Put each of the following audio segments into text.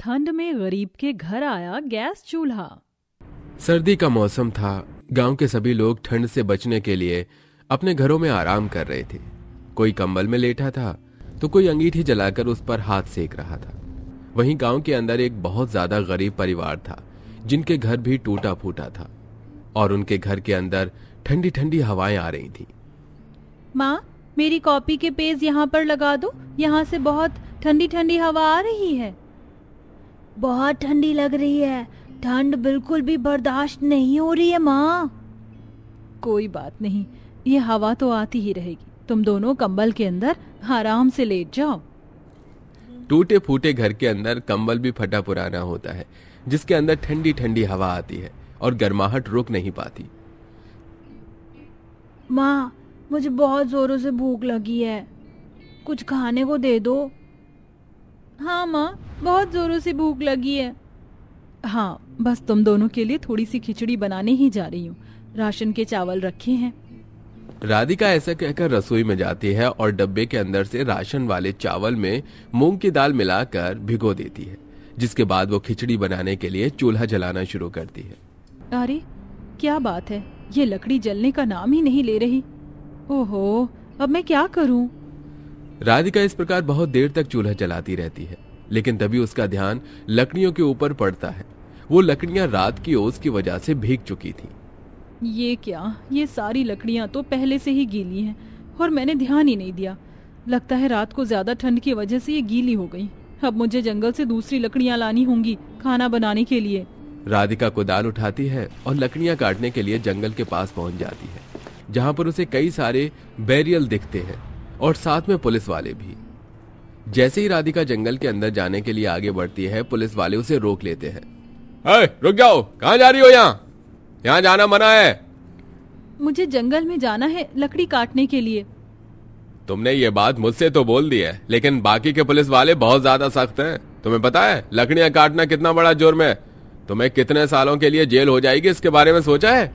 ठंड में गरीब के घर आया गैस चूल्हा। सर्दी का मौसम था। गांव के सभी लोग ठंड से बचने के लिए अपने घरों में आराम कर रहे थे। कोई कंबल में लेटा था तो कोई अंगीठी जलाकर उस पर हाथ सेक रहा था। वहीं गांव के अंदर एक बहुत ज्यादा गरीब परिवार था जिनके घर भी टूटा फूटा था और उनके घर के अंदर ठंडी ठंडी हवाएं आ रही थी। माँ, मेरी कॉपी के पेज यहाँ पर लगा दो, यहाँ से बहुत ठंडी ठंडी हवा आ रही है। बहुत ठंडी लग रही है, ठंड बिल्कुल भी बर्दाश्त नहीं हो रही है माँ। कोई बात नहीं, ये हवा तो आती ही रहेगी। तुम दोनों कंबल के अंदर आराम से लेट जाओ। टूटे फूटे घर के अंदर कंबल भी फटा पुराना होता है जिसके अंदर ठंडी ठंडी हवा आती है और गर्माहट रुक नहीं पाती। माँ, मुझे बहुत जोरों से भूख लगी है, कुछ खाने को दे दो। हाँ माँ, बहुत जोरों से भूख लगी है। हाँ, बस तुम दोनों के लिए थोड़ी सी खिचड़ी बनाने ही जा रही हूँ। राशन के चावल रखे हैं। राधिका ऐसा कहकर रसोई में जाती है और डब्बे के अंदर से राशन वाले चावल में मूंग की दाल मिलाकर भिगो देती है, जिसके बाद वो खिचड़ी बनाने के लिए चूल्हा जलाना शुरू करती है। अरे क्या बात है, ये लकड़ी जलने का नाम ही नहीं ले रही। ओहो, अब मैं क्या करूं? राधिका इस प्रकार बहुत देर तक चूल्हा जलाती रहती है, लेकिन तभी उसका ध्यान लकड़ियों के ऊपर पड़ता है। वो लकड़ियां रात की ओस की वजह से भीग चुकी थी। ये क्या, ये सारी लकड़ियां तो पहले से ही गीली हैं और मैंने ध्यान ही नहीं दिया। लगता है रात को ज्यादा ठंड की वजह से ये गीली हो गई। अब मुझे जंगल से दूसरी लकड़ियां लानी होंगी खाना बनाने के लिए। राधिका कुदाल उठाती है और लकड़ियां काटने के लिए जंगल के पास पहुंच जाती है, जहां पर उसे कई सारे बैरियल दिखते हैं और साथ में पुलिस वाले भी। जैसे ही राधिका जंगल के अंदर जाने के लिए आगे बढ़ती है, पुलिस वाले उसे रोक लेते हैं। रुक जाओ, कहां जा रही हो? यहाँ जाना मना है। मुझे जंगल में जाना है लकड़ी काटने के लिए। तुमने ये बात मुझसे तो बोल दी है, लेकिन बाकी के पुलिस वाले बहुत ज्यादा सख्त हैं। तुम्हें पता है लकड़ियां काटना कितना बड़ा जुर्म है? तुम्हें कितने सालों के लिए जेल हो जाएगी, इसके बारे में सोचा है?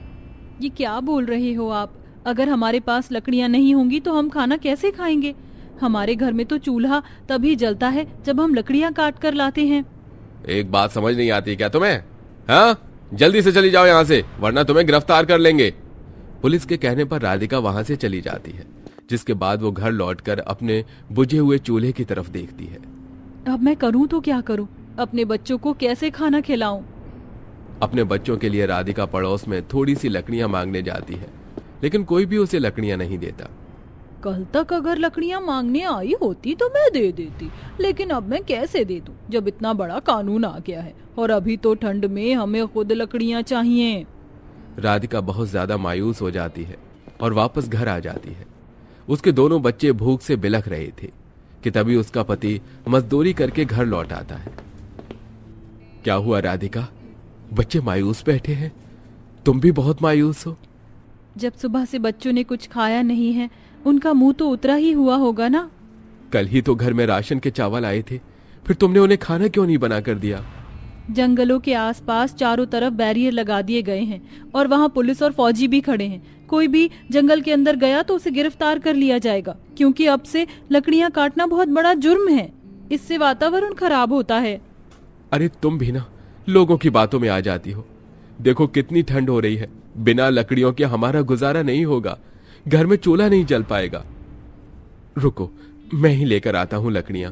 ये क्या बोल रहे हो आप? अगर हमारे पास लकड़ियां नहीं होंगी तो हम खाना कैसे खाएंगे? हमारे घर में तो चूल्हा तभी जलता है जब हम लकड़ियां काट कर लाते हैं। एक बात समझ नहीं आती क्या तुम्हें? हाँ, जल्दी से चली जाओ यहाँ से, वरना तुम्हें गिरफ्तार कर लेंगे। पुलिस के कहने पर राधिका वहां से चली जाती है, जिसके बाद वो घर लौटकर अपने बुझे हुए चूल्हे की तरफ देखती है। अब मैं करूं तो क्या करूं? अपने बच्चों को कैसे खाना खिलाऊं? अपने बच्चों के लिए राधिका पड़ोस में थोड़ी सी लकड़ियां मांगने जाती है, लेकिन कोई भी उसे लकड़ियां नहीं देता। कल तक अगर लकड़ियां मांगने आई होती तो मैं दे देती, लेकिन अब मैं कैसे दे दूं जब इतना बड़ा कानून आ गया है और अभी तो ठंड में हमें खुद लकड़ियां चाहिए। राधिका बहुत ज्यादा मायूस हो जाती है और वापस घर आ जाती है। उसके दोनों बच्चे भूख से बिलख रहे थे कि तभी उसका पति मजदूरी करके घर लौट आता है। क्या हुआ राधिका? बच्चे मायूस बैठे हैं, तुम भी बहुत मायूस हो? जब सुबह से बच्चों ने कुछ खाया नहीं है, उनका मुंह तो उतरा ही हुआ होगा ना। कल ही तो घर में राशन के चावल आए थे, फिर तुमने उन्हें खाना क्यों नहीं बना कर दिया? जंगलों के आसपास चारों तरफ बैरियर लगा दिए गए हैं और वहाँ पुलिस और फौजी भी खड़े हैं। कोई भी जंगल के अंदर गया तो उसे गिरफ्तार कर लिया जाएगा, क्योंकि अब से लकड़ियां काटना बहुत बड़ा जुर्म है। इससे वातावरण खराब होता है। अरे तुम भी ना लोगों की बातों में आ जाती हो। देखो कितनी ठंड हो रही है, बिना लकड़ियों के हमारा गुजारा नहीं होगा, घर में चूल्हा नहीं जल पाएगा। रुको, मैं ही लेकर आता हूं लकड़ियां।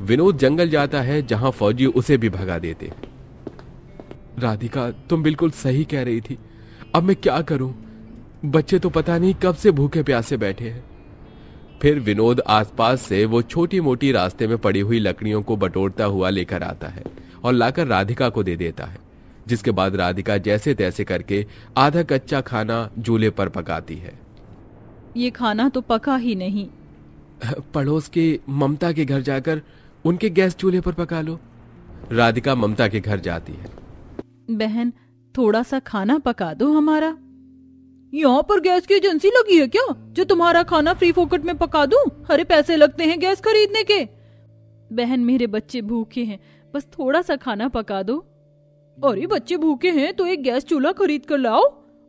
विनोद जंगल जाता है, जहां फौजी उसे भी भगा देते। राधिका, तुम बिल्कुल सही कह रही थी। अब मैं क्या करूं? बच्चे तो पता नहीं कब से भूखे प्यासे बैठे हैं। फिर विनोद आसपास से वो छोटी मोटी रास्ते में पड़ी हुई लकड़ियों को बटोरता हुआ लेकर आता है और लाकर राधिका को दे देता है, जिसके बाद राधिका जैसे तैसे करके आधा कच्चा खाना चूल्हे पर पकाती है। ये खाना तो पका ही नहीं। पड़ोस के ममता के घर जाकर उनके गैस चूल्हे पर पका लो। राधिका ममता के घर जाती है। बहन, थोड़ा सा खाना पका दो हमारा। यहाँ पर गैस की एजेंसी लगी है क्या, जो तुम्हारा खाना फ्री फोकट में पका दूं? अरे पैसे लगते हैं गैस खरीदने के। बहन, मेरे बच्चे भूखे हैं, बस थोड़ा सा खाना पका दो। अरे बच्चे भूखे हैं तो एक गैस चूल्हा खरीद कर लाओ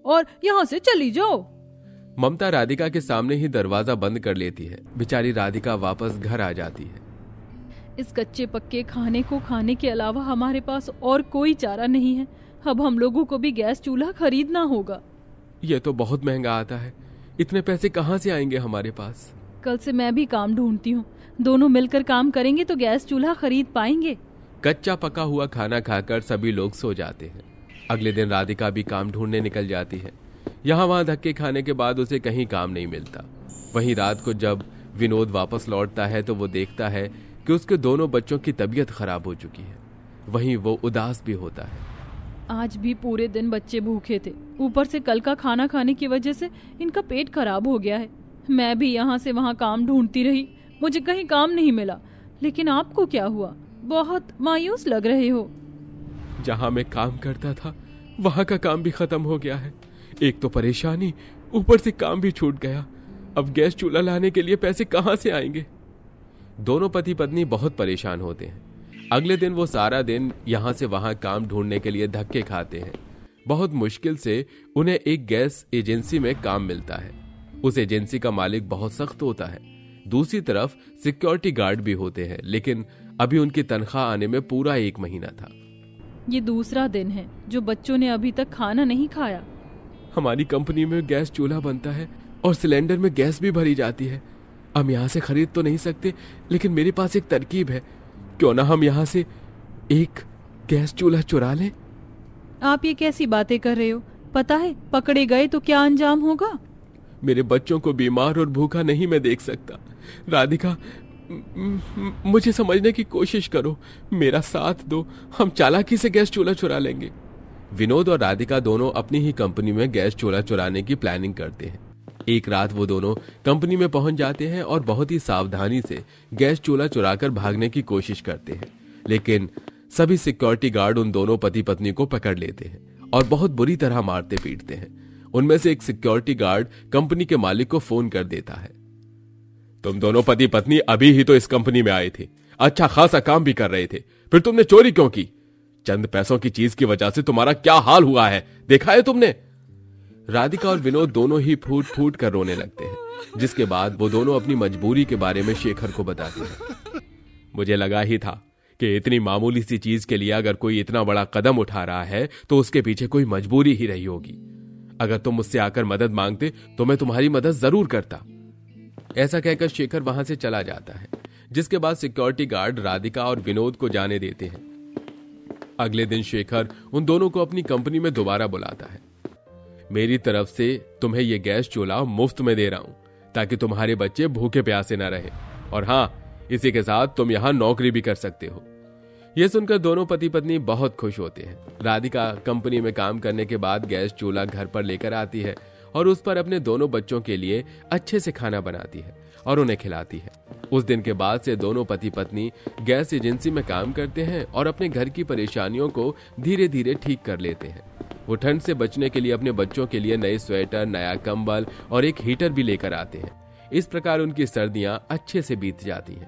और यहाँ से चली जाओ। ममता राधिका के सामने ही दरवाजा बंद कर लेती है। बेचारी राधिका वापस घर आ जाती है। इस कच्चे पक्के खाने को खाने के अलावा हमारे पास और कोई चारा नहीं है। अब हम लोगों को भी गैस चूल्हा खरीदना होगा। ये तो बहुत महंगा आता है, इतने पैसे कहाँ से आएंगे हमारे पास? कल से मैं भी काम ढूंढती हूँ, दोनों मिलकर काम करेंगे तो गैस चूल्हा खरीद पाएंगे। कच्चा पका हुआ खाना खाकर सभी लोग सो जाते हैं। अगले दिन राधिका भी काम ढूंढने निकल जाती है। यहाँ वहाँ धक्के खाने के बाद उसे कहीं काम नहीं मिलता। वहीं रात को जब विनोद वापस लौटता है तो वो देखता है कि उसके दोनों बच्चों की तबीयत खराब हो चुकी है। वहीं वो उदास भी होता है। आज भी पूरे दिन बच्चे भूखे थे, ऊपर से कल का खाना खाने की वजह से इनका पेट खराब हो गया है। मैं भी यहाँ से वहाँ काम ढूंढती रही, मुझे कहीं काम नहीं मिला। लेकिन आपको क्या हुआ? बहुत मायूस लग रहे हो। जहाँ मैं काम करता था वहाँ का काम भी खत्म हो गया है। एक तो परेशानी, ऊपर से काम भी छूट गया। अब गैस चूल्हा लाने के लिए पैसे कहाँ से आएंगे? दोनों पति पत्नी बहुत परेशान होते हैं। अगले दिन वो सारा दिन यहाँ से वहाँ काम ढूंढने के लिए धक्के खाते हैं। बहुत मुश्किल से उन्हें एक गैस एजेंसी में काम मिलता है। उस एजेंसी का मालिक बहुत सख्त होता है। दूसरी तरफ सिक्योरिटी गार्ड भी होते हैं, लेकिन अभी उनकी तनख्वाह आने में पूरा 1 महीना था। ये दूसरा दिन है जो बच्चों ने अभी तक खाना नहीं खाया। हमारी कंपनी में गैस चूल्हा बनता है और सिलेंडर में गैस भी भरी जाती है। हम यहाँ से खरीद तो नहीं सकते, लेकिन मेरे पास एक तरकीब है। क्यों ना हम यहाँ से एक गैस चूल्हा चुरा लें? आप ये कैसी बातें कर रहे हो? पता है पकड़े गए तो क्या अंजाम होगा? मेरे बच्चों को बीमार और भूखा नहीं मैं देख सकता। राधिका, मुझे समझने की कोशिश करो, मेरा साथ दो, हम चालाकी से गैस चूल्हा चुरा लेंगे। विनोद और राधिका दोनों अपनी ही कंपनी में गैस चूल्हा चुराने की प्लानिंग करते हैं। एक रात वो दोनों कंपनी में पहुंच जाते हैं और बहुत ही सावधानी से गैस चूल्हा चुराकर भागने की कोशिश करते हैं, लेकिन सभी सिक्योरिटी गार्ड उन दोनों पति पत्नी को पकड़ लेते हैं और बहुत बुरी तरह मारते पीटते हैं। उनमें से एक सिक्योरिटी गार्ड कंपनी के मालिक को फोन कर देता है। तुम दोनों पति पत्नी अभी ही तो इस कंपनी में आए थे, अच्छा खासा काम भी कर रहे थे, फिर तुमने चोरी क्यों की? चंद पैसों की चीज की वजह से तुम्हारा क्या हाल हुआ है, देखा है तुमने? राधिका और विनोद दोनों ही फूट फूट कर रोने लगते हैं, जिसके बाद वो दोनों अपनी मजबूरी के बारे में शेखर को बताते हैं। मुझे लगा ही था कि इतनी मामूली सी चीज के लिए अगर कोई इतना बड़ा कदम उठा रहा है तो उसके पीछे कोई मजबूरी ही रही होगी। अगर तुम मुझसे आकर मदद मांगते तो मैं तुम्हारी मदद जरूर करता। ऐसा कहकर शेखर वहां से चला जाता है, जिसके बाद सिक्योरिटी गार्ड राधिका और विनोद को जाने देते हैं। अगले दिन शेखर उन दोनों को अपनी कंपनी में दोबारा बुलाता है। मेरी तरफ से तुम्हें यह गैस चूल्हा मुफ्त में दे रहा हूं, ताकि तुम्हारे बच्चे भूखे प्यासे न रहे, और हाँ, इसी के साथ तुम यहां नौकरी भी कर सकते हो। यह सुनकर दोनों पति पत्नी बहुत खुश होते हैं। राधिका कंपनी में काम करने के बाद गैस चूल्हा घर पर लेकर आती है और उस पर अपने दोनों बच्चों के लिए अच्छे से खाना बनाती है और उन्हें खिलाती है। उस दिन के बाद से दोनों पति पत्नी गैस एजेंसी में काम करते हैं और अपने घर की परेशानियों को धीरे धीरे ठीक कर लेते हैं। वो ठंड से बचने के लिए अपने बच्चों के लिए नए स्वेटर, नया कंबल और एक हीटर भी लेकर आते हैं। इस प्रकार उनकी सर्दियां अच्छे से बीत जाती हैं।